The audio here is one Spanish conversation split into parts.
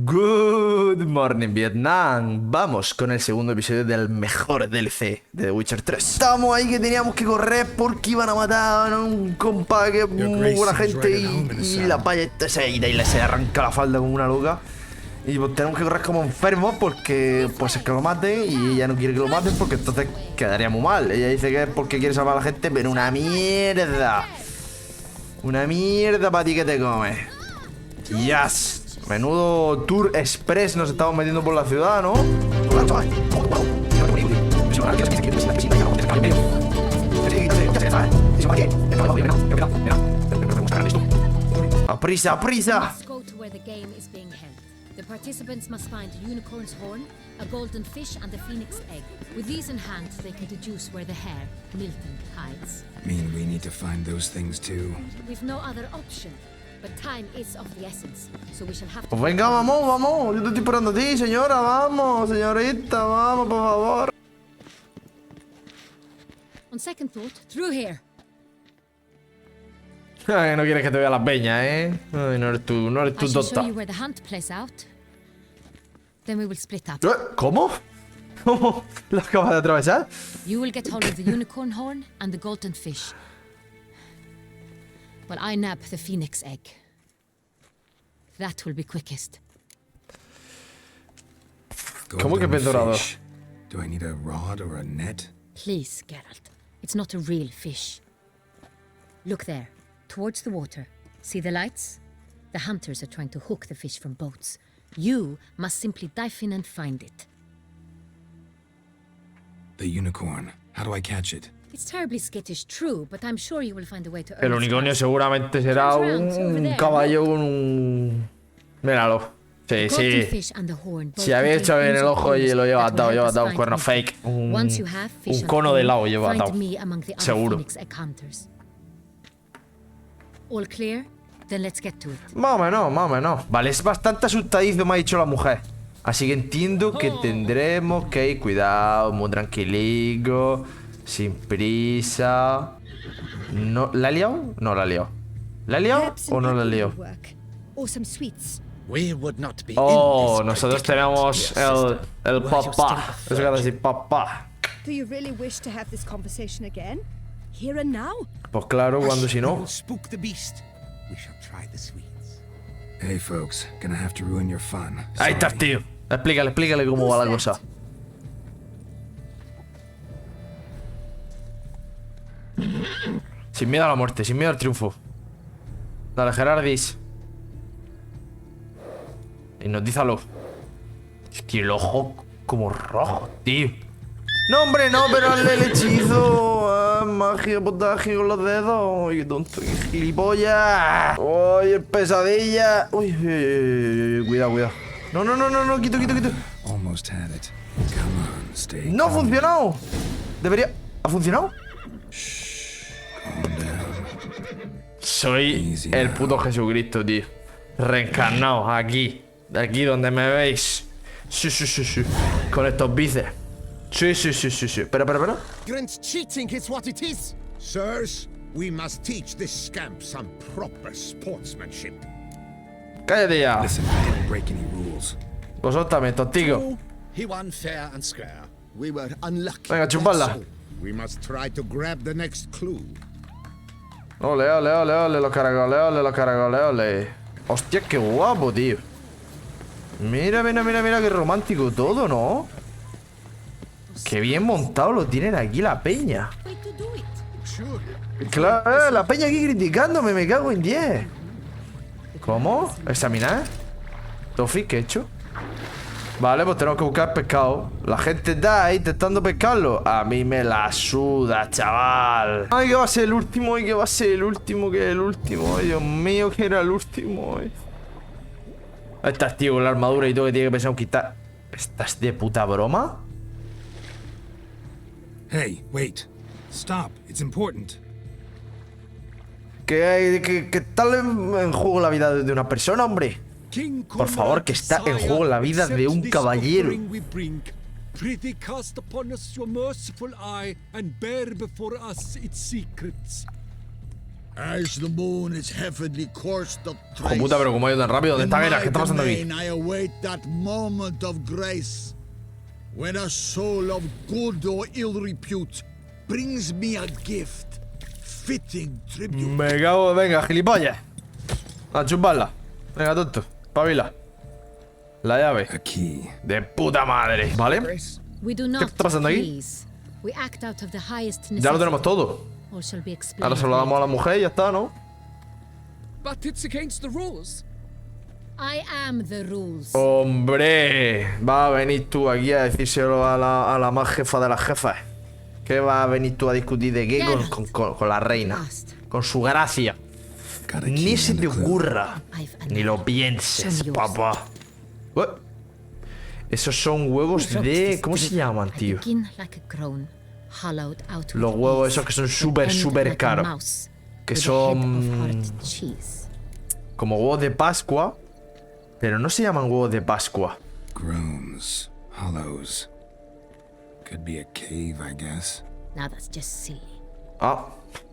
Good morning Vietnam. Vamos con el segundo episodio del mejor DLC de The Witcher 3. Estamos ahí que teníamos que correr porque iban a matar a un compa que es muy buena gente y la paya esta se ira y se arranca la falda como una loca. Y pues tenemos que correr como enfermos porque pues es que lo maten y ella no quiere que lo maten porque entonces quedaría muy mal. Ella dice que es porque quiere salvar a la gente, pero una mierda. Una mierda para ti que te comes. Yes. Menudo tour express nos estamos metiendo por la ciudad, ¿no? ¡A prisa, a prisa! The participants must find a unicorn's horn, a golden fish, and a phoenix egg. With these in hand, they can deduce where the hare, Milton, hides. Mean we need to find those things too. We've no other option, but time is of the essence, so we shall have to... Pues venga, vamos, vamos. Yo te estoy esperando a ti, señora. Vamos, señorita, vamos, por favor. On second thought, through here. Ay, no quieres que te vea las peñas, ¿eh? Ay, no eres tú I shall tonta. show you where the hunt plays out. Then we will split up. ¿Cómo? ¿Cómo? ¿Lo acabas de atravesar? You will get hold of the unicorn horn and the golden fish, while I nab the phoenix egg. That will be quickest. ¿Cómo que pez dorado? Do I need a rod or a net? Please, Geralt. It's not a real fish. Look there, towards the water. See the lights? The hunters are trying to hook the fish from boats. You must simply dive in and find it. The unicorn. How do I catch it? It's terribly skittish, true, but I'm sure you will find a way to earn El its unicornio trust. seguramente será un caballo con un... Míralo. Sí, The golden sí. fish and the horn both Si había hecho contain bien el ojo y clues lo lleva that will atado, help lleva us atado un find cuerno Milton. fake. Once you have fish Un and cono de horn, helado lleva find atado. me among the other Seguro. phoenix egg hunters. All clear? Then let's get to it. Más o menos, más o menos. Vale, es bastante asustadizo, me ha dicho la mujer. Así que entiendo que tendremos que ir, cuidado, muy tranquilico, sin prisa. No, ¿la ha liado? No la ha liado. ¿La ha liado o no la ha liado? Oh, nosotros tenemos el papá. Eso que decir papá. Do you really wish to have this conversation again? Here and now? Pues claro, cuando si no. Spook the beast. We shall try the sweets. Hey folks, gonna have to ruin your fun. Ahí estás, tío. Explícale cómo va la cosa. Sin miedo a la muerte, sin miedo al triunfo. Dale, Gerardis. Hipnotízalo. Tío, el ojo como rojo, tío. No, hombre, no, pero hazle el hechizo. Magia, potaje con los dedos. Uy, qué tonto, qué gilipollas. Uy, el pesadilla. Uy, cuidado. No, quito. Almost had it. Come on, stay. No ha calm. funcionado. Debería... ¿Ha funcionado? Calm down. Soy el puto Jesucristo, tío. Reencarnado, aquí. De aquí donde me veis. Sí. Con estos bíceps. Sí. Espera. Grant's cheating is what it is. Sirs, we must teach this scamp some proper sportsmanship. Cállate ya. Listen, I didn't break any rules. Vosotros también, tostigo. He won fair and square. We were unlucky. Venga, chupadla. that's all. We must try to grab the next clue. Ole, los caracoles, ole. Hostia, qué guapo, tío. Mira, qué romántico todo, ¿no? Qué bien montado lo tienen aquí la peña. Way to do it. Sure. Claro, la peña aquí criticándome, me cago en 10. ¿Cómo? ¿Examinar? ¿Tofi? ¿Qué he hecho? Vale, pues tenemos que buscar pescado. La gente está ahí intentando pescarlo. A mí me la suda, chaval. Ay, que va a ser el último, que es el último. Ay, Dios mío, que era el último. Ahí estás, tío, con la armadura y todo que tiene que pensar en quitar. ¿Estás de puta broma? Hey, wait. Stop. It's important. Que está en juego la vida de una persona, hombre. Por favor, que está en juego la vida de un caballero. Prithee cast upon us your merciful eye and bear before us its secrets. As the moon is heavenly coursed of Hijo puta, pero como ha ido tan rápido. ¿Dónde está Guerra? ¿Qué está pasando aquí? I await that moment of grace when a soul of good or ill repute brings me a gift fitting tribute. Me cago, venga, gilipollas. A chuparla. Venga, tonto. Pavila. La llave. A key. De puta madre. ¿Vale? We do ¿Qué not está pasando aquí? please. We act out of the highest Ya lo tenemos todo. All shall be explained Ahora se lo damos a la later. mujer y ya está, ¿no? But it's against the rules. I am the rules. Hombre, va a venir tú aquí a decírselo a la más jefa de las jefas. ¿Qué va a venir tú a discutir de qué con la reina? Con su gracia. Got a key Ni se and te a clue. ocurra. Ni lo pienses, papá. Esos son huevos de... ¿Cómo se llaman, tío? Los huevos esos que son súper caros. Que son... como huevos de Pascua. Pero no se llaman huevos de Pascua. Groans, hollows. Could be a cave, I guess. Now that's just silly. Ah.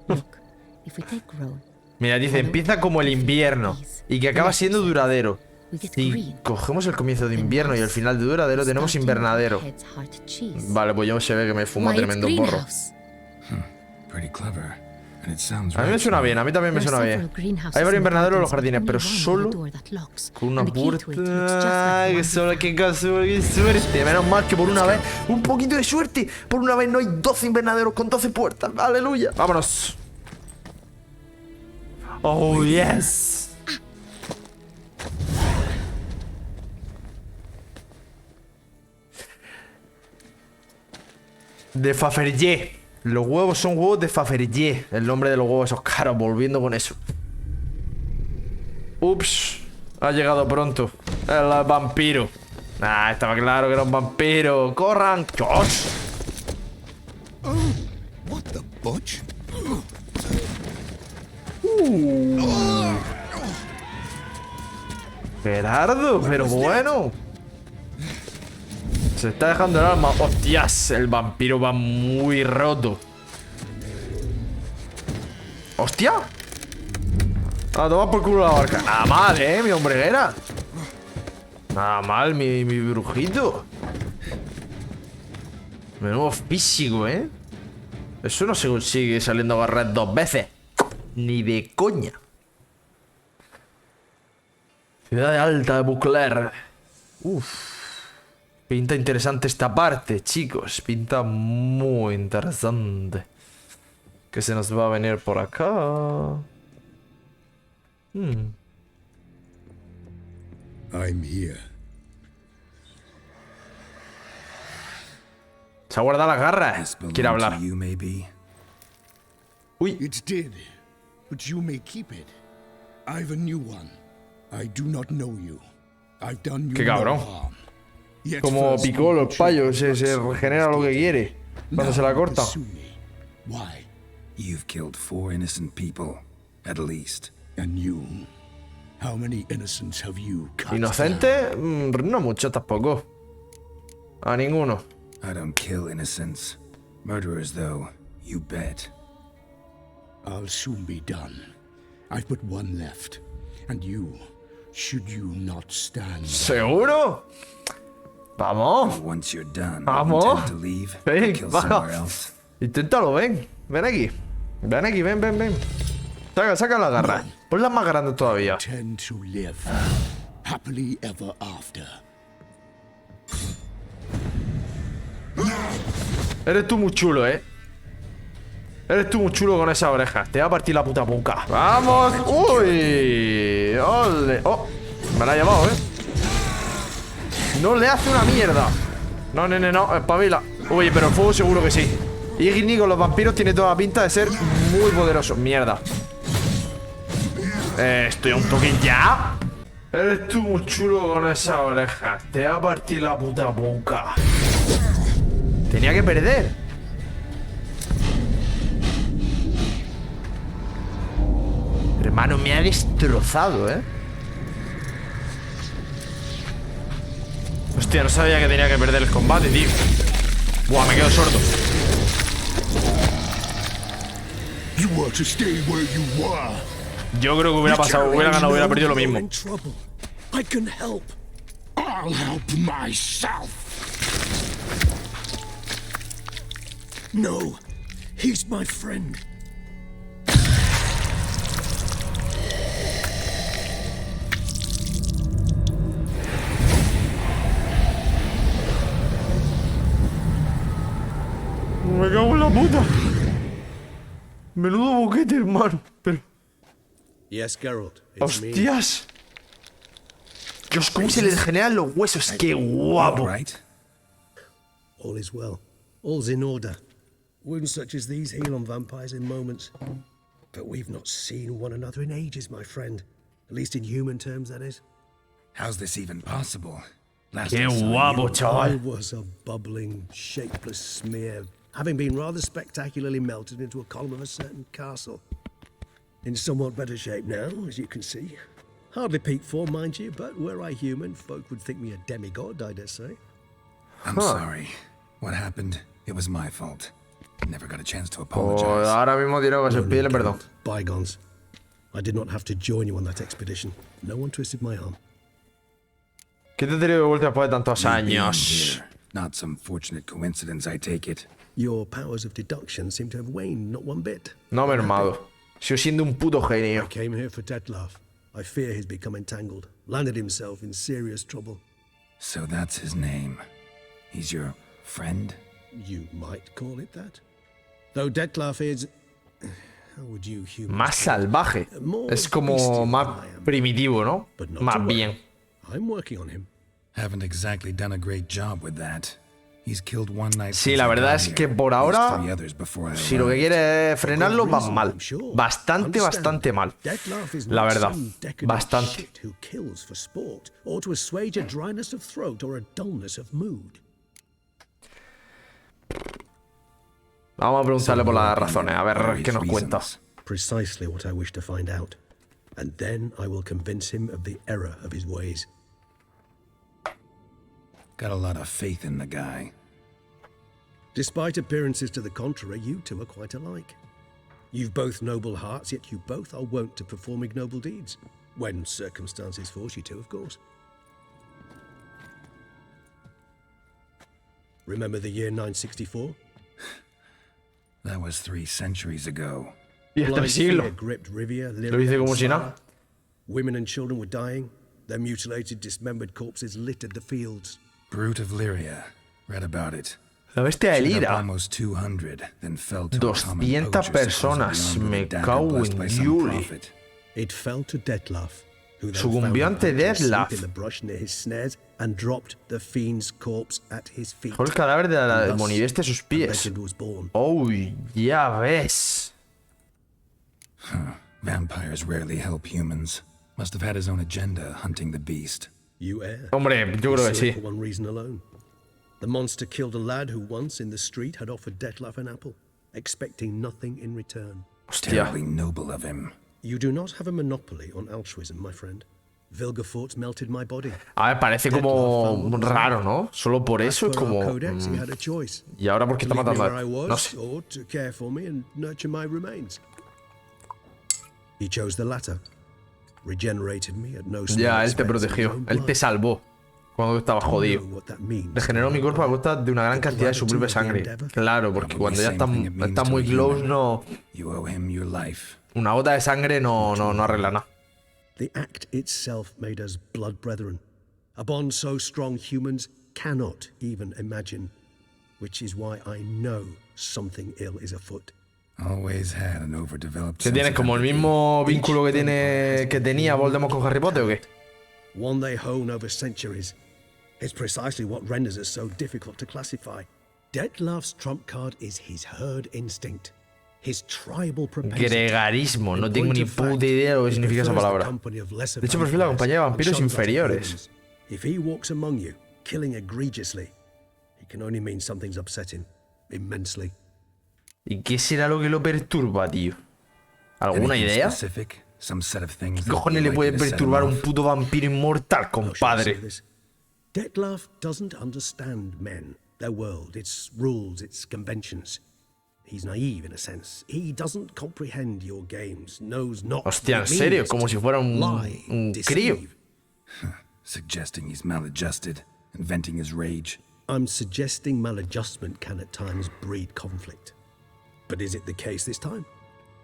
Look, if we take grown, Mira, dice, empieza como el invierno y que acaba siendo duradero. we get Si green. cogemos el comienzo de invierno y el final de duradero, tenemos invernadero. Head's heart cheese. Vale, pues yo se ve que me fumo Why, it's tremendo porro. greenhouse. Pretty clever. And it sounds A mí me right. suena bien, a mí también me There are suena several bien. greenhouses Hay varios in the invernaderos en los gardens, jardines, but pero only one with a solo door that locks. con una And the key to it looks just like puerta. Ay, one que solo, before. qué suerte. Menos mal que por una vez, un poquito de suerte. Por una vez no hay 12 invernaderos con 12 puertas. Aleluya. Vámonos. Oh, yes. De Fafergé. Los huevos son huevos de Fafergé. El nombre de los huevos esos caros. Volviendo con eso. Ups. Ha llegado pronto. El vampiro. Ah, estaba claro que era un vampiro. ¡Corran! ¡Chos! What the butch? Gerardo, pero bueno. Se está dejando el alma. Hostias, el vampiro va muy roto. ¡Hostia! A tomar por culo la barca. Nada mal, mi hombreguera. Nada mal, mi brujito. Menudo físico, Eso no se consigue saliendo a barrer 2 veces. Ni de coña. Ciudad de Alta de Bucler. Uf. Pinta interesante esta parte, chicos. Pinta muy interesante. ¿Qué se nos va a venir por acá? I'm here. Se ha guardado las garras. This belonged Quiere hablar. to you, maybe. Uy. It did, but you may keep it. I've a new one. I do not know you. I've done you Qué cabrón. no harm. Yet Como first picó you los payos, se choose regenera lo que quiere. Cuando Now se la corta. pursue me. Why? You've killed 4 innocent people, at least. And you? How many innocents have you cut down? ¿Inocente? No mucho tampoco. A ninguno. I don't kill innocents. Murderers, though, you bet. I'll soon be done. I've but one left. And you, should you not stand ¿Seguro? Vamos. Once you're done, Vamos. intend to leave, Ven, kill baja. somewhere else. Inténtalo, ven. Ven aquí. Ven aquí, ven. Saca la garra. Ponla más grande todavía. tend to live happily ever after? Eres tú muy chulo, Eres tú muy chulo con esa oreja. Te va a partir la puta boca. ¡Vamos! ¡Uy! ¡Ole! ¡Oh! Me la ha llevado, No le hace una mierda. No, nene, no. Espabila. Uy, pero el fuego seguro que sí. Igni con los vampiros tiene toda la pinta de ser muy poderoso. Mierda. Estoy a un toque ya. Eres tú muy chulo con esa oreja. Te va a partir la puta boca. Tenía que perder. Hermano, me ha destrozado, Hostia, no sabía que tenía que perder el combate, tío. Buah, me quedo sordo. You were to stay where you were. Yo creo que hubiera pasado, hubiera ganado, hubiera perdido lo You're mismo. in trouble. I can help. I'll help myself. No, he's my friend. Me cago en la puta. Menudo boquete, hermano. Pero... Yes, Geralt. It's me. ¡Hostias! Dios, cómo se le generan los huesos. ¡Qué All guapo! right. All is well. All's in order. Wounds such as these heal on vampires in moments. But we've not seen one another in ages, my friend. At least in human terms, that is. How's this even possible? Last ¡Qué I saw guapo, you, I chaval! was a bubbling, shapeless smear, having been rather spectacularly melted into a column of a certain castle. In somewhat better shape now, as you can see. Hardly peak form, mind you, but were I human, folk would think me a demigod, I dare say. I'm sorry. What happened? It was my fault. Never got a chance to Pues apologize. ahora mismo diré que se No pide need, perdón. Geralt. Bygones. I did not have to join you on that expedition. No one twisted my arm. ¿Qué te he tenido de vuelta después de tantos Me being años? here. Not some fortunate coincidence, I take it. Your powers of deduction seem to have waned not one bit. No me he mermado. Sigo siendo un puto genio. I came here for Detlef. I fear he's become entangled. Landed himself in serious trouble. So that's his name. He's your friend? You might call it that. Though Detlef is... How would you humans Más salvaje. More Es como bestial más than I am. primitivo, ¿no? But not Más to worry. bien. I'm working on him. Haven't exactly done a great job with that. He's killed one night. Sí, since la I verdad got es que here. por At least ahora, 3 others before I si lo que arrived. quiere es frenarlo, va Reason, mal. I'm sure. Bastante, Understand, bastante mal. Detlef is La not verdad. some decadent Bastante. shit who kills for sport, or to assuage a dryness of throat or a dullness of mood. Vamos a preguntarle por las So, razones, a ver various qué nos cuenta. reasons. Precisely what I wish to find out. And then I will convince him of the error of his ways. Got a lot of faith in the guy. Despite appearances to the contrary, you two are quite alike. You've both noble hearts, yet you both are wont to perform ignoble deeds. When circumstances force you to, of course. Remember the year 964? That was 3 centuries ago. Y este Blind siglo. fear gripped Rivia, Lo dice como si nada. Women and children were dying. Their mutilated, dismembered corpses littered the fields. Brute of Lyria. Read about it. La bestia de Shoot up Lira. almost 200, then fell to a 200 common poacher's personas. cause beyond Me with a dagger cago blessed en by some Yuli. prophet. It fell to Detlef, who then Sucumbió found the ante panther asleep Detlef. in the brush near his snares and dropped the fiend's corpse at his feet. Fue el cadáver de la Thus, demonibestia a sus a pies. legend was born. Oh, ya ves. Vampires rarely help humans. Must have had his own agenda hunting the beast. You err. Hombre, yo creo que So sí. for one reason alone. The monster killed a lad who once in the street had offered Detlef an apple, expecting nothing in return. Hostia. Terribly noble of him. You do not have a monopoly on altruism, my friend. Vilgefortz melted my body. A ver, parece como raro, ¿no? Solo por eso es As per our como... codex, he had a choice. ¿Y ahora por qué To está leave me matando where I a... was, No sé. or to care for me and nurture my remains. He chose the latter. Regenerated me at no small Ya, él te expense of his protegió. own Él te blood. salvó cuando tú estabas I jodido. know what that means. Regeneró mi cuerpo a costa de una gran cantidad de su propia sangre. Claro, porque cuando ya está muy close, no... You owe him your life. Una gota de sangre no arregla nada. The act itself made us blood brethren. A bond so strong humans cannot even imagine. Which is why I know something ill is afoot. Always had an overdeveloped ¿Que sense tienes of como el empathy. mismo vínculo que tenía Voldemort con Harry Potter o qué? One they hone over centuries. It's precisely what renders us so difficult to classify. Detlef's trump card is his herd instinct. His tribal propensity. Gregarismo, no In tengo point ni of fact, puta idea de lo que he significa esa prefers the palabra. company of lesser De hecho, prefiero la vampires compañía de and vampiros shuns that of inferiores. humans. If he walks among you, killing egregiously, it can only mean something's upsetting immensely. ¿Y qué será lo que lo perturba, tío? ¿Alguna Anything idea? specific? Some set of things ¿Qué that cojones you le like puede to set him perturbar a un off? puto vampiro inmortal, How shall I say compadre? this? Detlef doesn't understand men, their world, its rules, its conventions. He's naive in a sense. He doesn't comprehend your games, knows not. Hostia, what en it serio, means como to si fuera lie, un crío. deceive. Suggesting he's maladjusted and venting his rage. I'm suggesting maladjustment can at times breed conflict. But is it the case this time?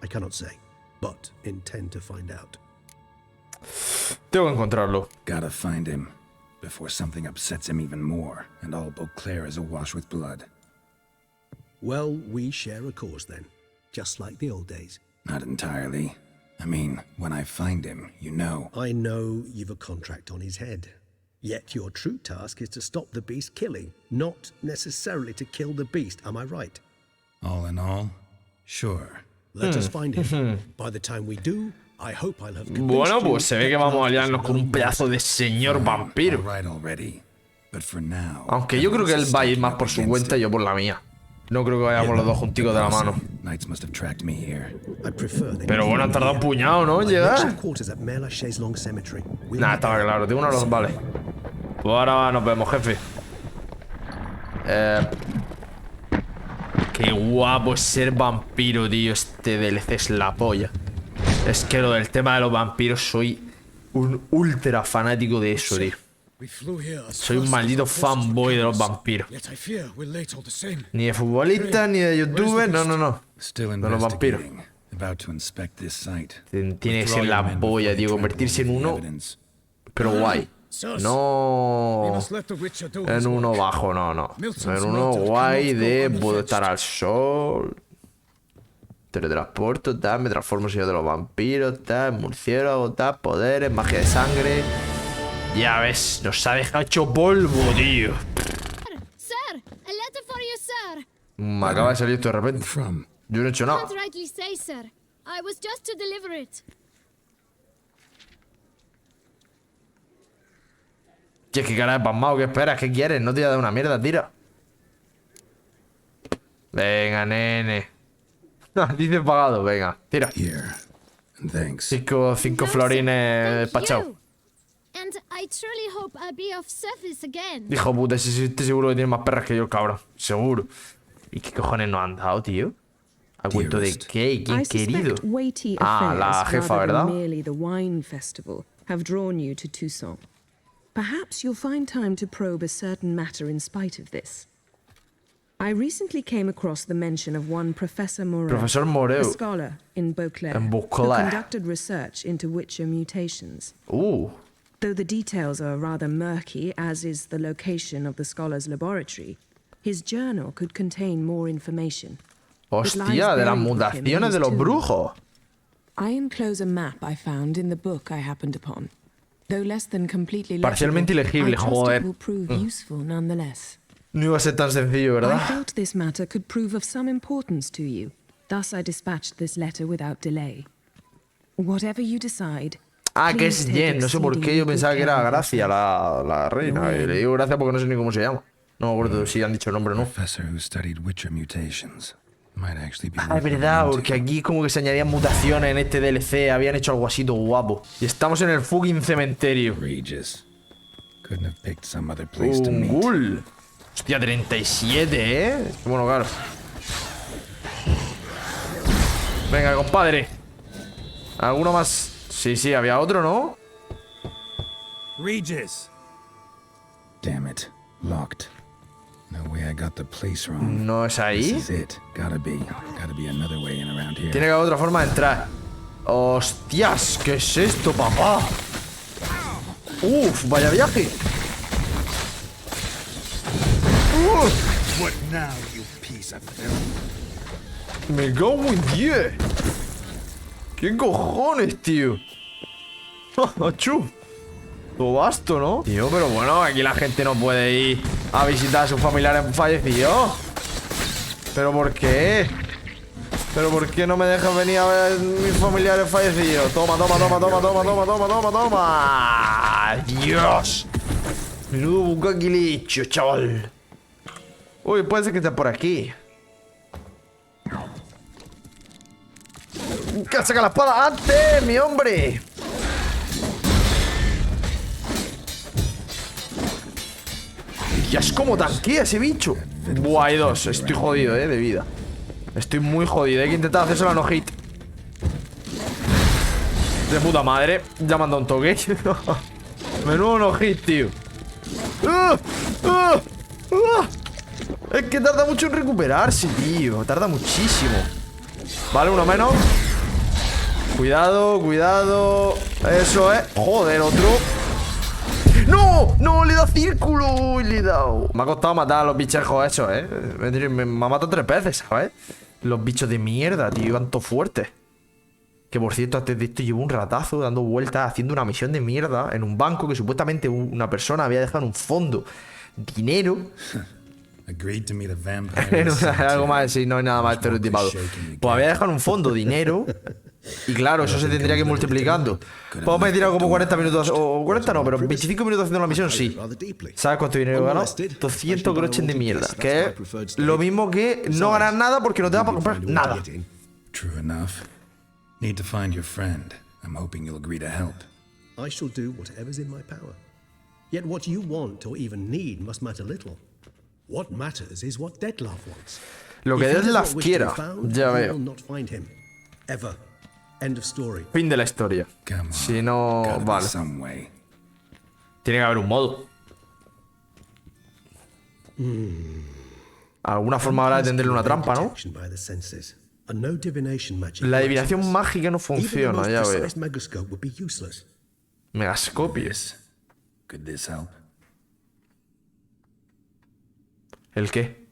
I cannot say, but intend to find out. Tengo que encontrarlo. Gotta find him before something upsets him even more and all Beauclair is awash with blood. Well, we share a cause then, just like the old days. Not entirely. I mean, when I find him, you know. I know you've a contract on his head. Yet your true task is to stop the beast killing, not necessarily to kill the beast, am I right? All in all, sure. Let us find him. By the time we do, I hope I'll have convinced Bueno, you pues se ve que that vamos a love is aliarnos con un no pedazo de señor vampiro. All right already. But for now, Aunque yo creo que él va a ir más por su cuenta y yo por la mía. No creo que vayamos los dos junticos de la mano. Knights must have tracked me here. I prefer them. Pero bueno, han tardado un puñado, ¿no? En llegar. Nah, estaba claro. Tengo uno de los... Vale. Pues ahora nos vemos, jefe. Qué guapo es ser vampiro, tío. Este DLC es la polla. Es que lo del tema de los vampiros, soy un ultra fanático de eso, tío. Soy un maldito fanboy de los vampiros. Ni de futbolistas, ni de youtubers, no, no, no. De los vampiros. Tiene que ser la polla, tío. Convertirse en uno, pero guay. No en uno bajo, no, no. En uno guay de puedo estar al sol, teletransporto, tal, me transformo en señor de los vampiros, tal, murciélago, tal, poderes, magia de sangre. Ya ves, nos ha dejado hecho polvo, tío. Sir, a letter for you, sir. Me acaba de salir esto de repente. Yo no he hecho nada. Can't rightly say, sir. I was just to deliver it. Tío, qué cara de pasmado, ¿qué esperas? ¿Qué quieres? No te voy a dar una mierda, tira. Venga, nene. Dice pagado, venga, tira. Cinco florines despachado. And I truly hope I'll be of service again. Hijo puta, este seguro que tiene más perras que yo, cabrón. Seguro. ¿Y qué cojones nos han dado, tío? ¿A cuento de qué? ¿Quién querido? Ah, la jefa, ¿verdad? Merely the wine festival have drawn you to Toussaint. Perhaps you'll find time to probe a certain matter in spite of this. I recently came across the mention of one Professor Moreau, Profesor Moreau, a scholar in Beauclair, who conducted research into Witcher mutations. Though the details are rather murky, as is the location of the scholar's laboratory, his journal could contain more information. Hostia, de las mutaciones de los brujos. I enclose a map I found in the book I happened upon. Though less than completely parcialmente legible, ilegible, joder. It will prove useful nonetheless. No iba a ser tan sencillo, ¿verdad? I felt this matter could prove of some importance to you. Thus I dispatched this letter without delay. Whatever you decide. Ah, que es Jen. No sé por qué yo pensaba que era Gracia, la reina. Y le digo Gracia porque no sé ni cómo se llama. No me acuerdo si han dicho el nombre o no. Ah, es verdad, porque aquí como que se añadían mutaciones en este DLC. Habían hecho algo así todo guapo. Y estamos en el fucking cementerio. Un ghoul. Hostia, 37, ¿eh? Bueno, claro. Venga, compadre. ¿Alguno más? Sí, había otro, ¿no? Regis. Damn it. Locked. No way I got the place wrong. ¿No es ahí? This is it. Gotta be another way in around here. Tiene que haber otra forma de entrar. Hostias, ¿qué es esto, papá? Uf, vaya viaje. What now, you piece of film? Me cago en 10. ¿Qué cojones, tío? Achú. Todo vasto, ¿no? Tío, pero bueno, aquí la gente no puede ir a visitar a sus familiares fallecidos. ¿Pero por qué? ¿Pero por qué no me dejan venir a ver a mis familiares fallecidos? Toma. ¡Dios! Menudo bucaquilicho, chaval. Uy, puede ser que esté por aquí. ¡Que saca la espada antes, mi hombre! Ya es como tanquea ese bicho. Buah, hay dos. Estoy jodido, de vida. Estoy muy jodido. Hay que intentar hacerse la no hit. De puta madre. Ya me han dado un toque. Menudo no hit, tío. Es que tarda mucho en recuperarse, tío. Tarda muchísimo. Vale, uno menos. Cuidado, cuidado. Eso es. Joder, otro. ¡No! ¡No! Le he dado círculo. Le he dado. Me ha costado matar a los bichejos esos, me ha matado 3 veces, ¿sabes? Los bichos de mierda, tío. Iban todos fuertes. Que por cierto, antes de esto llevo un ratazo dando vueltas, haciendo una misión de mierda en un banco que supuestamente una persona había dejado en un fondo dinero. Algo más, sí, no hay nada más estereotipado. Pues había dejado en un fondo dinero. Y claro, eso se tendría que ir multiplicando. Pues me he tirado como 40 minutos. O 40 no, pero 25 minutos haciendo la misión, sí. ¿Sabes cuánto dinero he ganado? 200 groschen de mierda. Que es lo mismo que no ganar nada porque no te da para comprar nada. True enough. Need to find your friend. I'm hoping you'll agree to help. I shall do whatever's in my power. Yet what you want or even need must matter little. What matters is what Detlef wants. Lo que Detlef quiera. Ya veo. Ever. End of story. Fin de la historia. Si no, vale. Tiene que haber un modo. Alguna forma habrá de tenderle una trampa, ¿no? La adivinación mágica no funciona, ya veo. Megascopio. ¿El qué?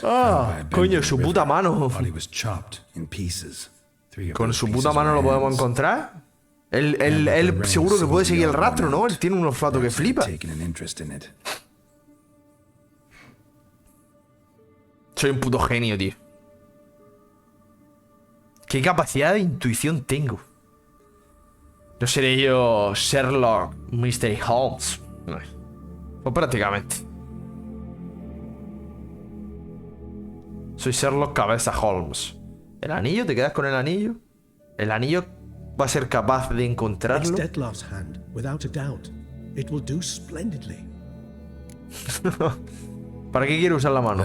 Ah, coño, su puta mano. ¿Con su puta mano lo podemos encontrar? Él seguro que puede seguir el rastro, ¿no? Él tiene un olfato que flipa. Soy un puto genio, tío. ¿Qué capacidad de intuición tengo? No seré yo Sherlock Mystery Holmes. No. Pues prácticamente. Soy Sherlock Cabeza Holmes. ¿El anillo? ¿Te quedas con el anillo? ¿El anillo va a ser capaz de encontrarlo? ¿Para qué quiero usar la mano?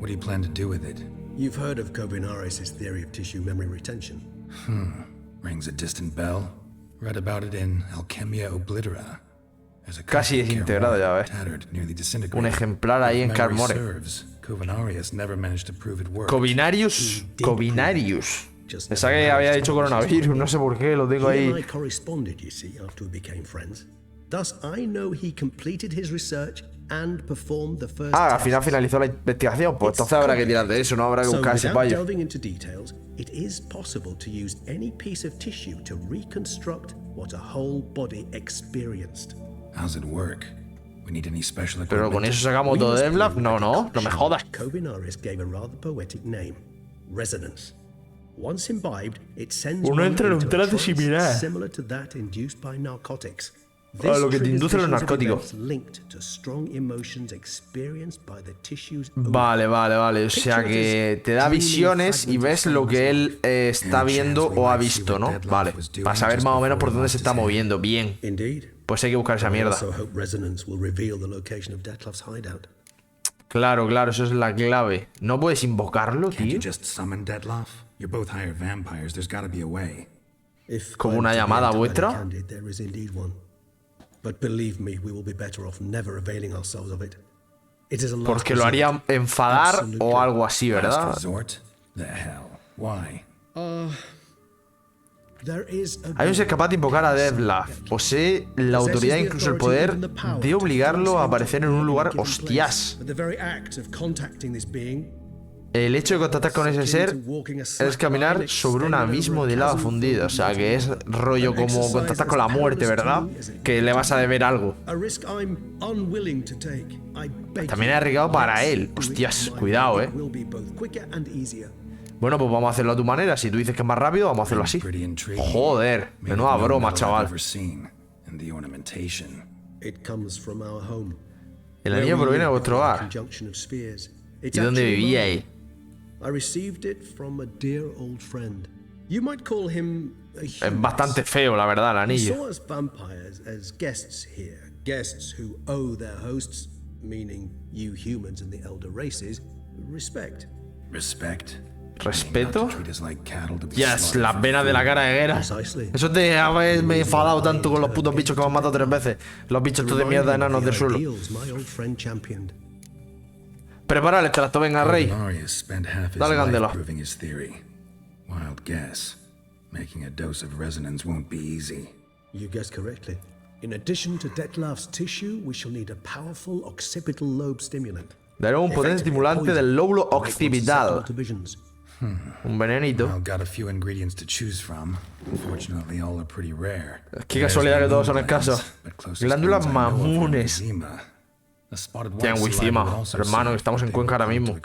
What do you plan to do with it? You've heard of Kovinaris' theory of tissue memory retention. Rings a distant bell. Read about it in Alchemia Oblitera. Casi desintegrado, ya ves. Un ejemplar ahí en Carmore. Covinarius. Pensaba que había dicho coronavirus, no sé por qué, lo tengo ahí. Ah, al final finalizó la investigación. Pues entonces habrá que tirar de eso, no habrá que buscar ese payo. It is possible to use any piece of tissue to reconstruct what a whole body experienced. How's it work? We need any special equipment? Pero con eso sacamos todo de Detlef. No, no me jodas. Kovinaris gave a rather poetic name, resonance. Once imbibed, it sends uno entra en un trance similar similar to that induced by narcotics. A lo que te induce los narcóticos. Vale. O sea que te da visiones y ves lo que él está viendo o ha visto, ¿no? Vale. Para saber más o menos por dónde se está moviendo. Bien. Pues hay que buscar esa mierda. Claro, eso es la clave. ¿No puedes invocarlo, tío? ¿Como una llamada vuestra? Porque lo haría enfadar o algo así, ¿verdad? Hay un ser capaz de invocar a Detlef. Posee la autoridad e incluso el poder de obligarlo a aparecer en un lugar. ¡Hostias! El hecho de contactar con ese ser es caminar sobre un abismo de lava fundida. O sea, que es rollo como contactar con la muerte, ¿verdad? Que le vas a deber algo. También es arriesgado para él. Hostias, cuidado, Bueno, pues vamos a hacerlo a tu manera. Si tú dices que es más rápido, vamos a hacerlo así. Joder, menuda broma, chaval. El anillo proviene de vuestro hogar. ¿Y dónde vivíais? Es bastante feo, la verdad, el anillo. meaning you humans and the elder races, respect. Respect? ¿Respeto? Yes, las venas de la cara de Guerra. Eso de haberme enfadado tanto con los putos bichos que me han matado 3 veces. Los bichos estos de mierda enanos del suelo. Prepara el extracto, venga, rey. Dale candela. Wild guess. Making a dose of resonance won't be easy. You guessed correctly. In addition to Detlef's tissue, we shall need a powerful occipital lobe stimulant. Daré un potente estimulante del lóbulo occipital. Un venenito. I've got a few ingredients to choose from. Unfortunately, all are pretty rare. Qué casualidad que todos son escasos. Glándulas mamunes. Tienen wifima, hermano, estamos en Cuenca ahora mismo.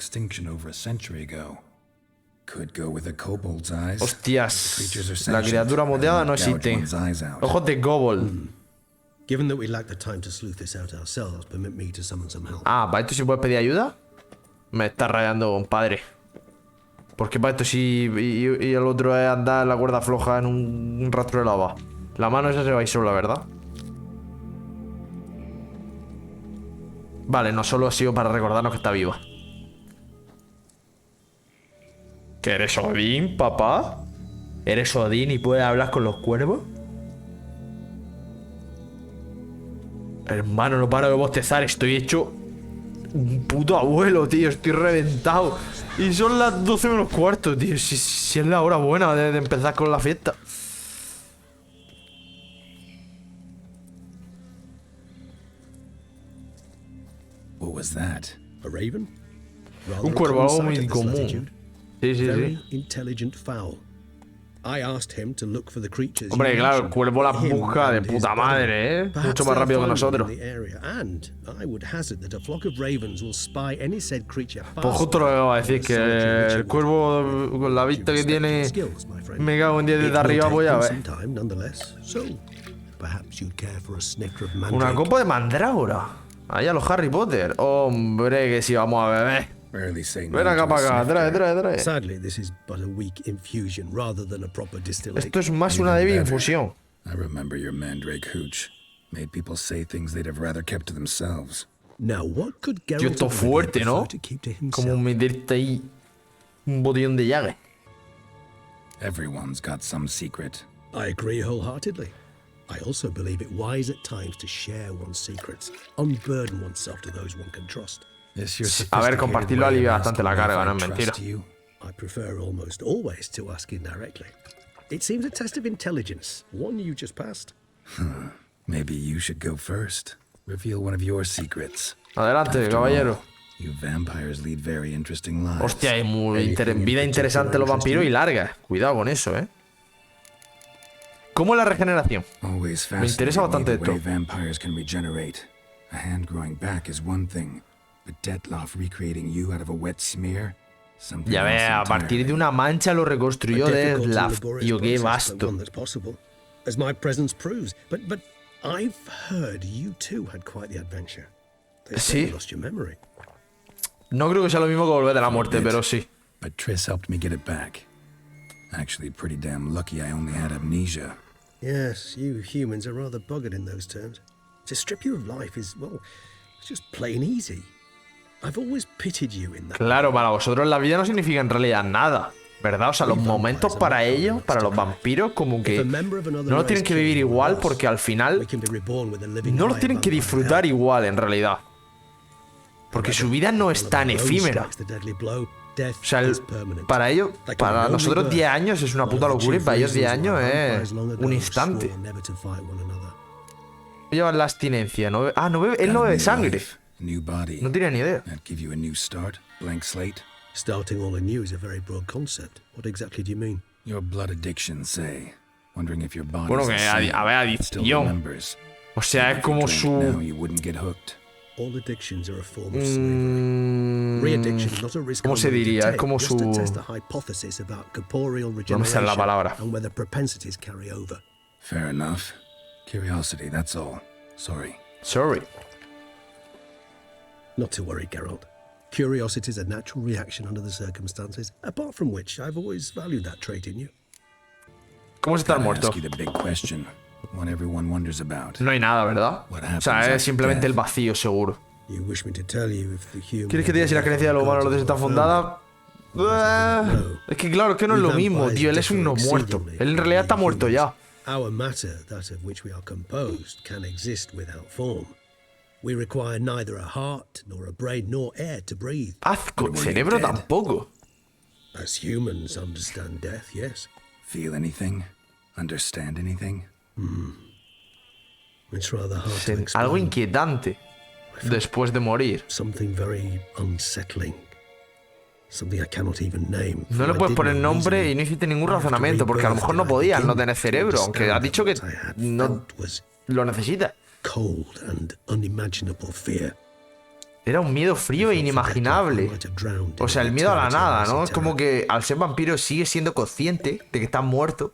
Hostias, la criatura moteada no existe. Ojos de kobold. Ah, ¿para esto sí puedes pedir ayuda? Me está rayando, compadre. ¿Por qué para esto sí y el otro es andar en la cuerda floja en un rastro de lava? La mano esa se va a ir sola, ¿verdad? Vale, no solo ha sido para recordarnos que está viva. ¿Que eres Odín, papá? ¿Eres Odín y puedes hablar con los cuervos? Hermano, no paro de bostezar. Estoy hecho un puto abuelo, tío. Estoy reventado. Y son las 12 menos cuarto, tío. Si es la hora buena de empezar con la fiesta. What was that? A raven? Un cuervo, algo muy común. Sí. Hombre, claro, el cuervo las busca de puta madre, ¿eh? Mucho más rápido que nosotros. Pues justo lo que iba a decir, que el cuervo, con la vista que tiene, me cago en 10 desde arriba, voy a ver. Una copa de mandrágora. Ahí a los Harry Potter. Hombre, que si vamos a beber. Ven acá para acá, trae. Esto es más una débil infusión. Tío, esto es fuerte, ¿no? Como meterte ahí un botellón de llague. Everyone's got some secret. I agree wholeheartedly. I also believe it wise at times to share one's secrets, unburden oneself to those one can trust. A ver, compartirlo alivia bastante la carga, no es mentira. I prefer almost always to ask indirectly. It seems a test of intelligence, one you just passed. Maybe you should go first. Reveal one of your secrets. Adelante, caballero. You vampires lead very interesting lives. Hostia, hay vida interesante los vampiros y larga. Cuidado con eso, ¿eh? ¿Cómo es la regeneración? Me interesa bastante esto. A hand growing back is one thing. But Detlef recreating you out of a wet smear? Ya ve, a partir de una mancha lo reconstruyó Detlef. Tío, qué vasto. As my presence proves. But I've heard you too had quite the adventure. Sí. Lost your memory. No creo que sea lo mismo que volver de la muerte, pero sí. But Triss helped me get it back. Actually, pretty damn lucky I only had amnesia. Yes, you humans are rather buggered in those terms. To strip you of life is, well, it's just plain easy. I've always pitied you in that. Claro, para vosotros la vida no significa en realidad nada, ¿verdad? O sea, los momentos para ellos, para los vampiros, como que no los tienen que vivir igual porque al final no los tienen que disfrutar igual en realidad. Porque su vida no es tan efímera. O sea, para ellos, para nosotros 10 años es una puta locura y para ellos 10 años es un instante. Llevan la abstinencia, ¿no? Ah, no bebe, él no bebe sangre. No tenía ni idea. Starting all anew is a very broad concept. What exactly do you mean? Your blood addiction, say. Wondering if your body bueno, que a ver, adicción. O sea, es como su... All addictions are a form of slavery. Re-addiction is not a risk. ¿Cómo se diría? Es como su... Just to test a hypothesis about corporeal regeneration. No me sale la palabra. And whether propensities carry over. Fair enough. Curiosity, that's all. Sorry. Sorry. Not to worry, Geralt. Curiosity is a natural reaction under the circumstances, apart from which I've always valued that trait in you. ¿Cómo es estar muerto? No hay nada, ¿verdad? O sea, es simplemente el vacío, seguro. ¿Quieres que te diga si la creencia de los humanos los está fundada? Es que claro, es que no es lo mismo, tío. Él es un no muerto. Él en realidad está muerto ya. Our matter, that of which we are composed, can exist without form. We require neither a heart, nor a brain, nor air to breathe. Con cerebro tampoco. As humans understand death, yes. Feel anything? Understand anything? It's rather hard to explain. Algo inquietante después de morir. Something very unsettling. Something I cannot even name. No le puedes poner nombre y no hiciste ningún razonamiento, porque a lo mejor no podías no tener cerebro, aunque has dicho que no lo necesitas. Cold and unimaginable fear. Era un miedo frío e inimaginable. O sea, el miedo a la nada, ¿no? Es como que al ser vampiro sigues siendo consciente de que estás muerto,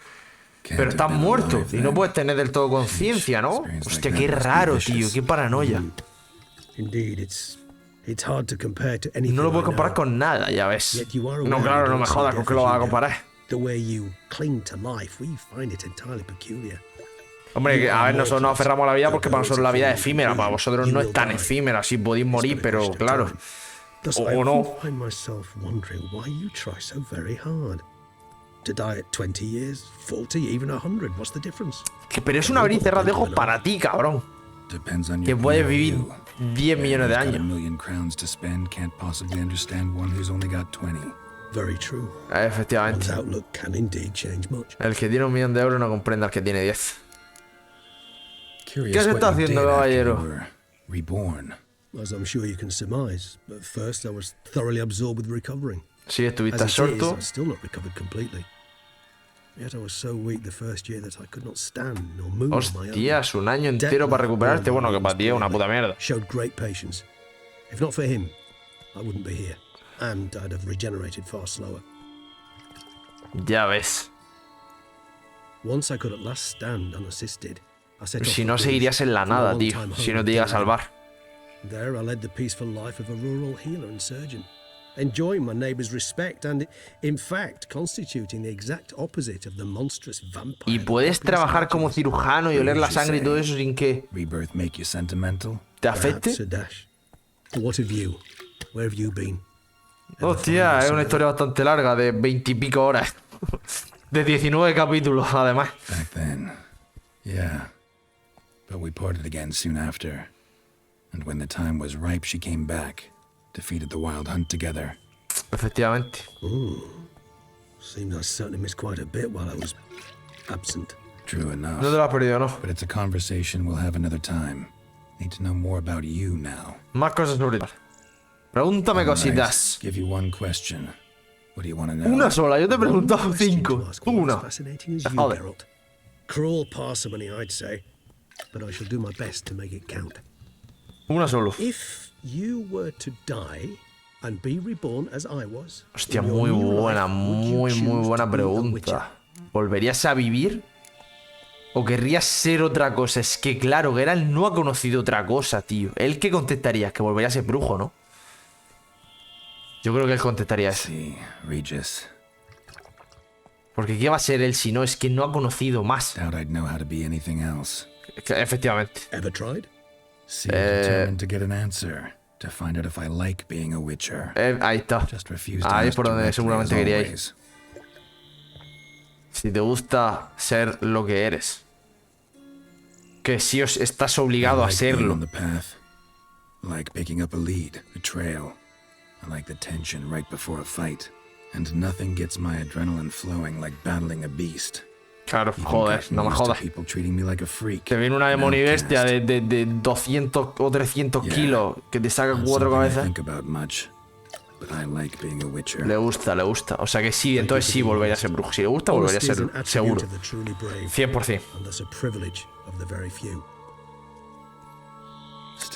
pero estás muerto y no puedes tener del todo conciencia, ¿no? Hostia, qué raro, tío, qué paranoia. No lo puedo comparar con nada, ya ves. No, claro, no me jodas, ¿con qué lo vas a comparar? Hombre, a ver, nosotros nos aferramos a la vida porque para nosotros la vida es efímera. Para vosotros no es tan efímera, sí podéis morir, pero claro. O no. Pero es una abrir y cerrar de ojos para ti, cabrón. Que puedes vivir 10 millones de años. Efectivamente. El que tiene 1 millón de euros no comprende al que tiene 10. ¿Qué se está haciendo, caballero? Sí, estuviste absorto. Hostias, 1 año entero para recuperarte. Bueno, que para ti es una puta mierda. Ya ves. Si no, seguirías en la nada, tío. Si no te llega a salvar. Enjoying my neighbor's respect and, in fact, constituting the exact opposite of the monstrous vampire. ¿Y puedes trabajar como cirujano y oler la sangre y todo eso sin que te afecte? What of you? Where have you been? Hostia, es una historia bastante larga, de 20 y pico horas. De 19 capítulos, además. Back then, yeah. But we parted again soon after. And when the time was ripe, she came back. Defeated the wild hunt together. Efectivamente. Seems I certainly missed quite a bit while I was absent. True enough. No te lo has perdido, ¿no? But it's a conversation we'll have another time. Need to know more about you now. Más cosas sobre ti. Pregúntame cositas. Give you one question. What do you want to know? Una sola, yo te he preguntado 5. Una. Joder. Cruel parsimony, I'd say. But I shall do my best to make it count. Una solo. If you were to die and be reborn as I was. Hostia, muy buena, muy buena pregunta. ¿Volverías a vivir? ¿O querrías ser otra cosa? Es que claro, Geralt no ha conocido otra cosa, tío. ¿Él qué contestaría? Que volvería a ser brujo, ¿no? Yo creo que él contestaría eso. Sí, Regis. Porque ¿qué va a ser él si no? Es que no ha conocido más. Efectivamente. Ever tried? See, determined to get an answer, to find out if I like being a witcher. Ahí está. Ahí es por donde seguramente quería ir. Si te gusta ser lo que eres. Que sí estás obligado a serlo. Like picking up a lead, a trail. I like the tension right before a fight. And nothing gets my adrenaline flowing like battling a beast. Claro, joder, no me jodas. Te viene una demonio bestia de 200 o 300 kilos que te saca 4 cabezas. Le gusta. O sea que sí, entonces sí volvería a ser brujo. Si le gusta, volvería a ser seguro. 100%.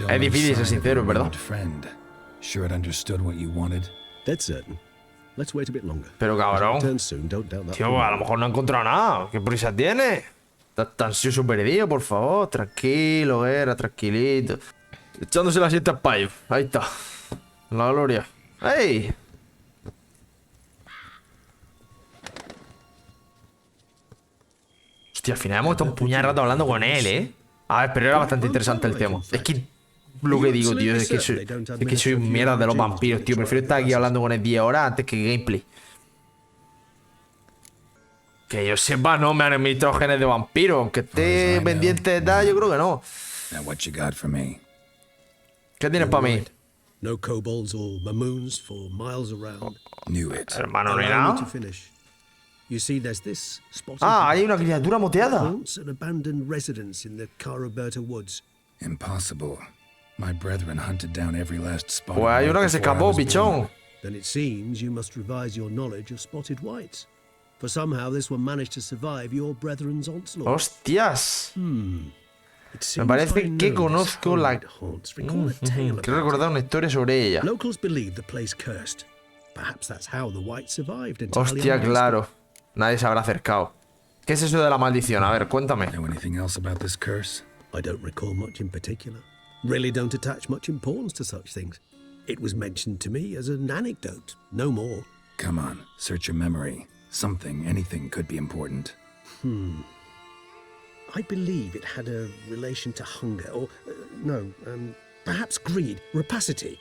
Es difícil ser sincero, ¿verdad? Pero cabrón, tío, a lo mejor no ha encontrado nada. ¿Qué prisa tiene? Estás tan ansioso perdido, por favor. Tranquilo, tranquilito. Echándose la siesta al payo. Ahí está. La gloria. ¡Ey! Hostia, al final hemos estado un puñado de rato hablando con él, ¿eh? A ver, pero era bastante interesante el tema. Es que lo que digo, tío. Es que soy un mierda de los vampiros, tío. Prefiero estar aquí hablando con él 10 horas antes que gameplay. Que yo sepa, no me han administrado genes de vampiro. Aunque esté pendiente de tal, yo creo que no. ¿Qué tienes para mí? No kobolds or mamoons for miles around. Hermano, no hay nada. You see, there's this Ah, hay una criatura moteada. An abandoned residence in the Caraberta woods. Impossible. My brethren hunted down every last spot. Pues hay una que se escapó, pichón. Then it seems you must revise your knowledge of spotted whites. For somehow this one managed to survive your brethren's onslaught. Hostias. Me parece que conozco la... Quiero recordar una historia sobre ella. Locals believe the place cursed. Perhaps that's how the whites survived. Hostia, claro. Nadie se habrá acercado. ¿Qué es eso de la maldición? A ver, cuéntame. Know anything else about this curse? I don't recall much in particular. Really don't attach much importance to such things. It was mentioned to me as an anecdote, no more. Come on, search your memory. Something, anything could be important. I believe it had a relation to hunger, or perhaps greed, rapacity.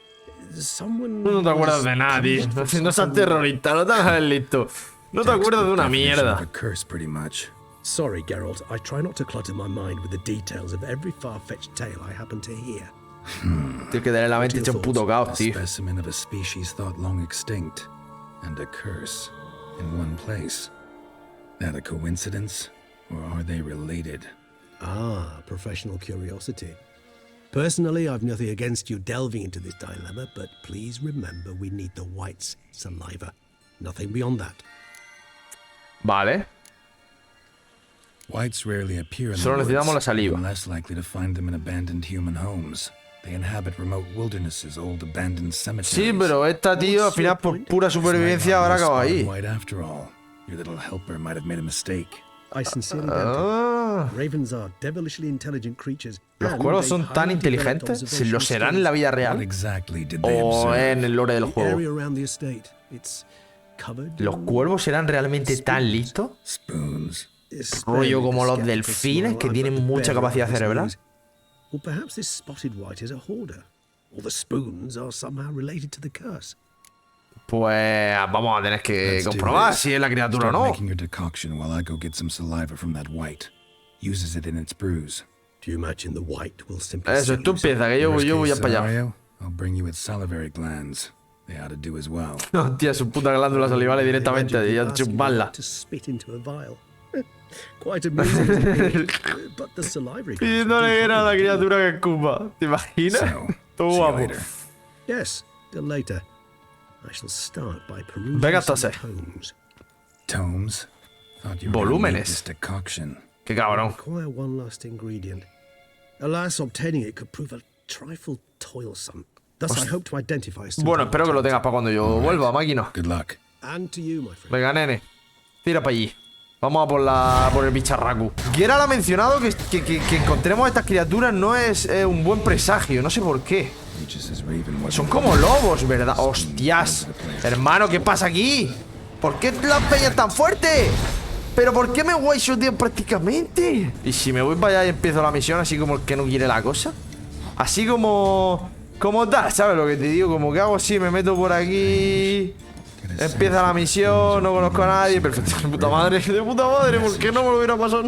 Someone. No te acuerdas de nada, tío. No seas terrorista, no te hagas listo. No te acuerdas de una mierda. Sorry, Geralt. I try not to clutter my mind with the details of every far-fetched tale I happen to hear. Tío, que tener la mente hecha un puto caos, tío. A specimen of a species thought long extinct, and a curse in one place. That a coincidence, or are they related? Ah, professional curiosity. Personally, I've nothing against you delving into this dilemma, but please remember we need the white's saliva. Nothing beyond that. Vale. Whites rarely appear in Solo necesitamos la saliva. Less likely to find them in abandoned human homes. They inhabit remote wildernesses, old abandoned cemeteries. Sí, pero esta, tío, al final por pura supervivencia habrá acabado ahí. White after all. Your little helper might have made a mistake. I sincerely doubt it. Ravens are devilishly intelligent creatures. ¿Los cuervos son tan inteligentes? ¿Se lo serán en la vida real? ¿O en el lore del juego? ¿Los cuervos serán realmente tan listos? ¿Rollo como los delfines que tienen mucha capacidad cerebral? Or perhaps this spotted white is a hoarder. Or the spoons are somehow related to the curse. Pues vamos a tener que comprobar si es la criatura o no. Making your decoction while I go get some saliva from that white. Uses it in its brews. Do you imagine the white will simply? Eso, tú empieza, que yo voy a para allá. I'll bring you its salivary glands. They ought to do as well. Hostia, su puta glándula salivales directamente y a chuparla. To spit into a vial. Quite amusing, but the salivary. Pidiéndole que era la criatura que escupa. ¿Te imaginas? Todo guapo. Yes, till later. I shall start by perusing tomes. Tomes? Volúmenes. Qué cabrón. Require one last ingredient. Alas, obtaining it could prove a trifle toilsome. Thus, I hope to identify. Bueno, espero que lo tengas para cuando yo vuelva, máquina. Good luck. And to you, my friend. Venga, nene. Tira para allí. Vamos a por el bicharracu. Geralt ha mencionado que encontremos a estas criaturas no es un buen presagio. No sé por qué. Son como lobos, ¿verdad? ¡Hostias! Hermano, ¿qué pasa aquí? ¿Por qué las peñas tan fuertes? ¿Pero por qué me one-shotean prácticamente? ¿Y si me voy para allá y empiezo la misión así como el que no quiere la cosa? Así como da, ¿sabes lo que te digo? Como que hago así, me meto por aquí. Empieza la misión, no conozco a nadie. Perfecto, de puta madre, ¿por qué no me lo hubiera pasado?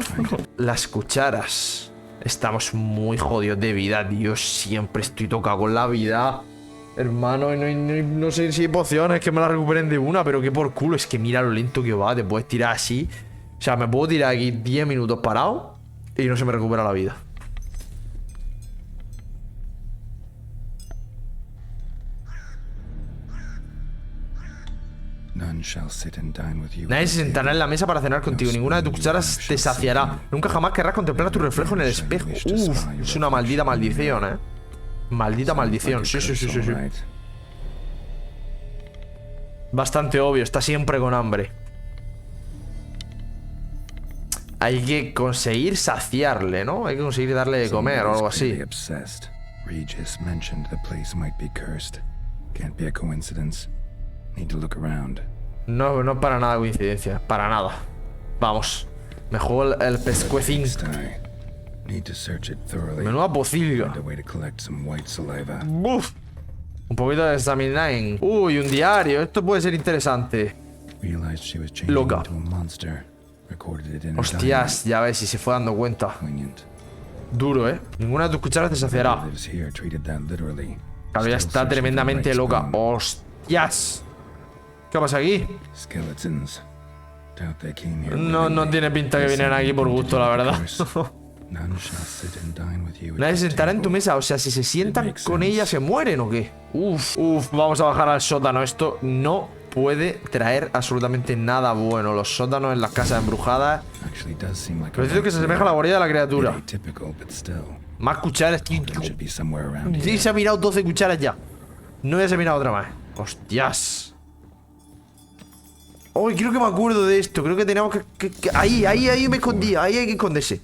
Las cucharas. Estamos muy jodidos de vida, tío. Siempre estoy tocado con la vida. Hermano, no sé si hay pociones que me la recuperen de una, pero que por culo. Es que mira lo lento que va, te puedes tirar así. O sea, me puedo tirar aquí 10 minutos parado y no se me recupera la vida. Nadie se sentará en la mesa para cenar contigo. Ninguna de tus cucharas te saciará. Nunca jamás querrás contemplar tu reflejo en el espejo. Uf, es una maldita maldición, Maldita maldición, sí. Bastante obvio, está siempre con hambre. Hay que conseguir saciarle, ¿no? Hay que conseguir darle de comer o algo así. Regis mentioned the place might be cursed. Can't be a coincidence. Need to look around. No para nada coincidencia, para nada. Vamos, me juego el pescuecín. Menuda pocilga. Uf. Un poquito de examining. Uy, un diario. Esto puede ser interesante. Loca. Hostias, ya ves si se fue dando cuenta. Duro, ¿eh? Ninguna de tus cucharas te saciará. Claro, ya está tremendamente loca. Hostias. ¿Qué pasa aquí? No tiene pinta que vienen aquí por gusto, la verdad. Nadie se sentará en tu mesa. O sea, si se sientan con ella, ¿se mueren o qué? Uf, vamos a bajar al sótano. Esto no puede traer absolutamente nada bueno. Los sótanos en las casas embrujadas. Pero es que se asemeja a la guarida de la criatura. Más cucharas, tío. Sí, se ha mirado 12 cucharas ya. No voy a mirado otra más. Hostias. Oh, creo que me acuerdo de esto. Creo que teníamos que... Ahí me escondía. Ahí hay que esconderse.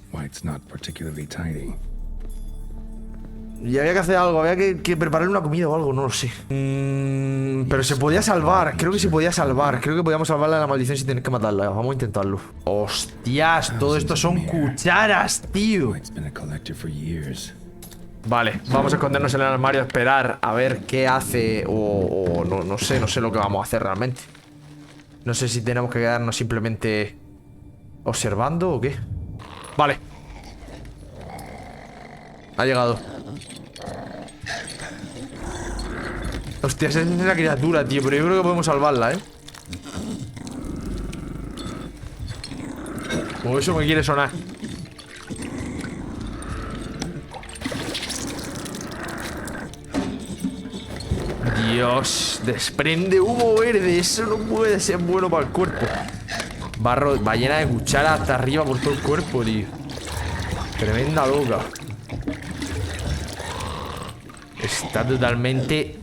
Y había que hacer algo. Había que prepararle una comida o algo. No lo sé. Pero se podía salvar. Creo que se podía salvar. Creo que podíamos salvarla de la maldición sin tener que matarla. Vamos a intentarlo. Hostias, todo esto son cucharas, tío. Vale, vamos a escondernos en el armario a esperar a ver qué hace. O no sé lo que vamos a hacer realmente. No sé si tenemos que quedarnos simplemente observando o qué. Vale. Ha llegado. Hostia, esa es una criatura, tío. Pero yo creo que podemos salvarla, ¿eh? O eso me quiere sonar. Dios, desprende humo verde. Eso no puede ser bueno para el cuerpo. Va llena de cucharas hasta arriba por todo el cuerpo, tío. Tremenda loca. Está totalmente...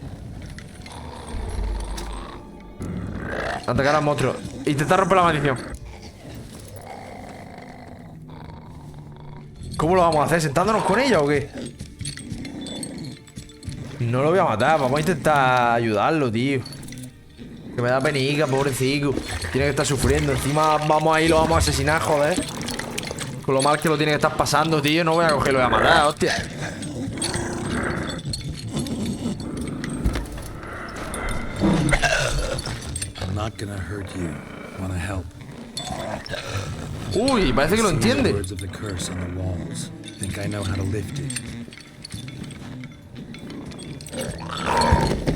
Atacar al monstruo. Intentar romper la maldición. ¿Cómo lo vamos a hacer? ¿Sentándonos con ella o qué? No lo voy a matar, vamos a intentar ayudarlo, tío. Que me da penica, pobrecito. Tiene que estar sufriendo. Encima vamos ahí, lo vamos a asesinar, joder. Con lo mal que lo tiene que estar pasando, tío. No voy a cogerlo y a matar, hostia. Uy, parece que lo entiende.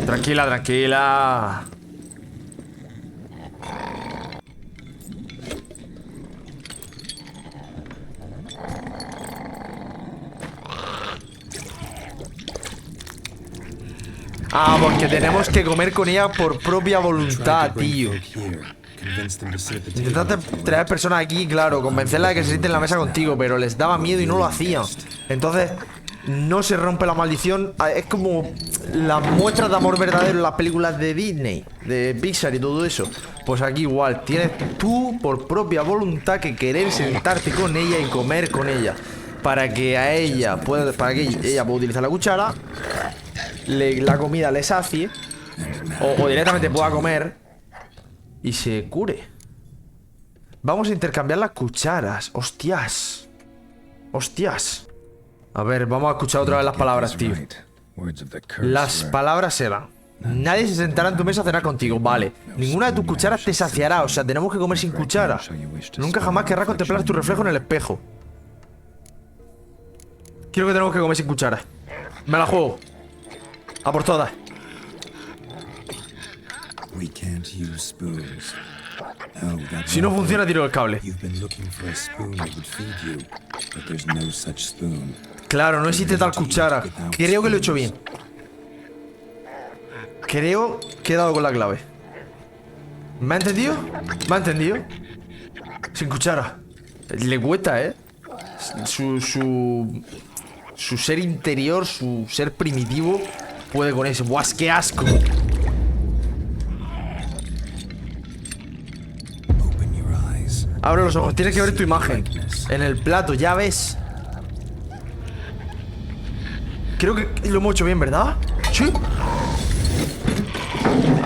Tranquila, tranquila. Ah, porque tenemos que comer con ella por propia voluntad, tío. Intentaste traer personas aquí, claro, convencerla de que se sienten en la mesa contigo, pero les daba miedo y no lo hacían. Entonces, no se rompe la maldición. Es como las muestras de amor verdadero en las películas de Disney, de Pixar y todo eso. Pues aquí igual, tienes tú por propia voluntad que querer sentarte con ella y comer con ella. Para que ella pueda utilizar la cuchara, la comida le sacie, o directamente pueda comer y se cure. Vamos a intercambiar las cucharas. Hostias. Hostias. A ver, vamos a escuchar otra vez las palabras, tío. Las palabras eran: nadie se sentará en tu mesa a cenar contigo. Vale. Ninguna de tus cucharas te saciará. O sea, tenemos que comer sin cuchara. Nunca jamás querrás contemplar tu reflejo en el espejo. Creo que tenemos que comer sin cuchara. Me la juego. A por todas. Si no funciona, tiro el cable. Claro, no existe tal cuchara. Creo que lo he hecho bien. Creo que he dado con la clave. ¿Me ha entendido? ¿Me ha entendido? Sin cuchara. Le cuesta, ¿eh? Su ser interior, su ser primitivo puede con eso. ¡Buah, qué asco! Abre los ojos, tienes que ver tu imagen en el plato, ya ves. Creo que lo hemos hecho bien, ¿verdad? Sí.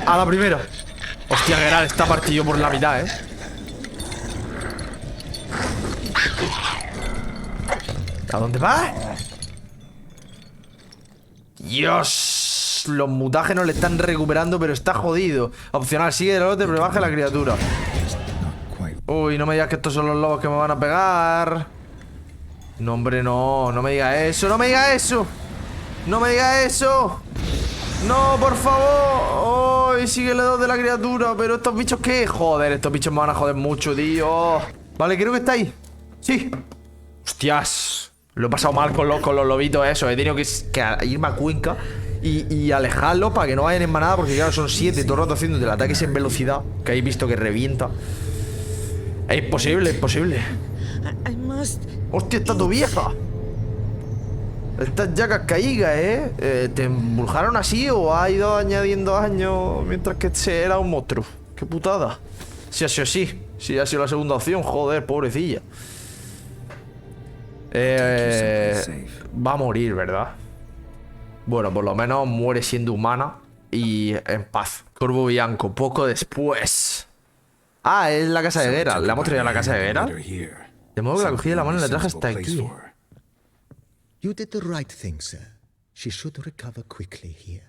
A la primera. Hostia, Geralt está partido por la mitad, ¿eh? ¿A dónde va? Dios. Los mutágenos le están recuperando, pero está jodido. Opcional, sigue el lote, pero baja la criatura. Uy, no me digas que estos son los lobos que me van a pegar. No, hombre, no. No me digas eso, no me digas eso. No me digas eso. No, por favor. Uy, sigue el dedo de la criatura. Pero estos bichos, ¿qué? Joder, estos bichos me van a joder mucho, tío. Vale, creo que está ahí. Sí. Hostias. Lo he pasado mal con los lobitos esos. He tenido que irme a Cuenca y alejarlos para que no vayan en manada. Porque claro, son 7 todo el rato haciendo el ataque en velocidad. Que habéis visto que revienta. Es imposible, es imposible. Hostia, está tu vieja. Estas ya cascaígas, ¿Te embrujaron así o ha ido añadiendo años mientras que era un monstruo? Qué putada. Si ha sido así. Si ha sido la segunda opción, joder, pobrecilla. Va a morir, ¿verdad? Bueno, por lo menos muere siendo humana y en paz. Corvo Bianco, poco después. Ah, es la casa de Geralt. ¿Le hemos traído a la casa de Geralt? De modo que la cogí de la mano y la traje hasta aquí. You did the right thing, sir. She should recover quickly here.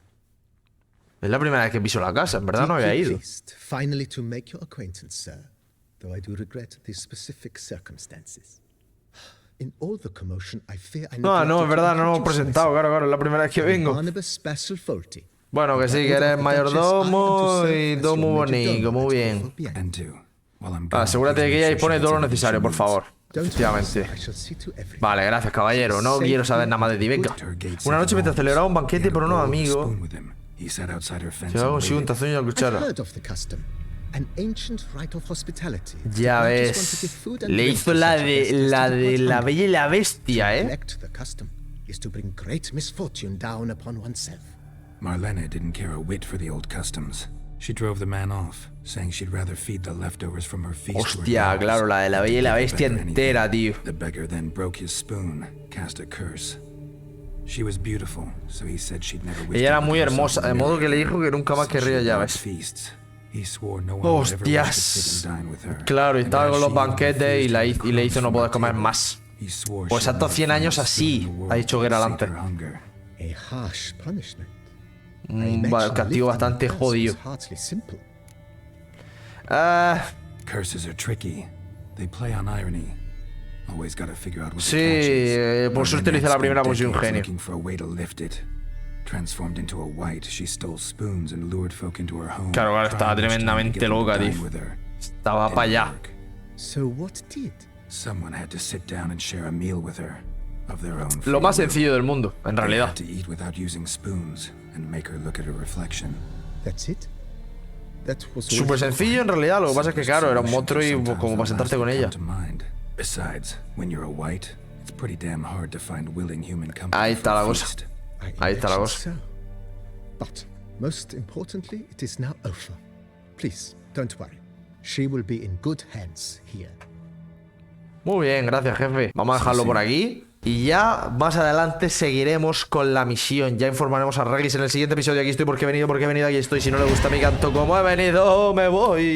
Es la primera vez que piso la casa, en verdad no había ido. Finally to make your acquaintance, sir. Though I do regret the specific circumstances. In all the commotion, I fear I no, es verdad, no nos hemos presentado, claro, es la primera vez que vengo. Bueno, que sí, que eres mayordomo y todo muy bonito, muy bien. Asegúrate de que ella dispone de todo lo necesario, por favor. Efectivamente. Vale, gracias, caballero. No quiero saber nada más de ti, venga. Una noche mientras celebraba un banquete por unos amigos, llevaba consigo un tazón y una cuchara. Ya ves. Le hizo la de la bella y la bestia, Marlene didn't care a whit for the old customs. She drove the man off, saying she'd rather feed the leftovers from her feast. Hostia, claro, la de la bella y la bestia entera, tío. The beggar then broke his spoon, cast a curse. She was beautiful, so he said she'd never wish. Ella era muy hermosa, de modo que le dijo que nunca más querría llaves. Hostias. Claro, y estaba con los banquetes y le hizo no poder comer más. Pues hasta 100 años así, ha dicho Geralt antes. Un castigo bastante jodido. Sí, por suerte le hice la primera posición genio. Claro, estaba tremendamente loca, tío. Estaba para allá. Lo más sencillo del mundo, en realidad. Súper sencillo en realidad, lo que pasa es que claro, era un monstruo y como para sentarte con ella. Ahí está la cosa. Ahí está la cosa. Muy bien, gracias, jefe. Vamos a dejarlo por aquí. Y ya más adelante seguiremos con la misión. Ya informaremos a Regis en el siguiente episodio. Aquí estoy porque he venido, aquí estoy. Si no le gusta mi canto como he venido, me voy.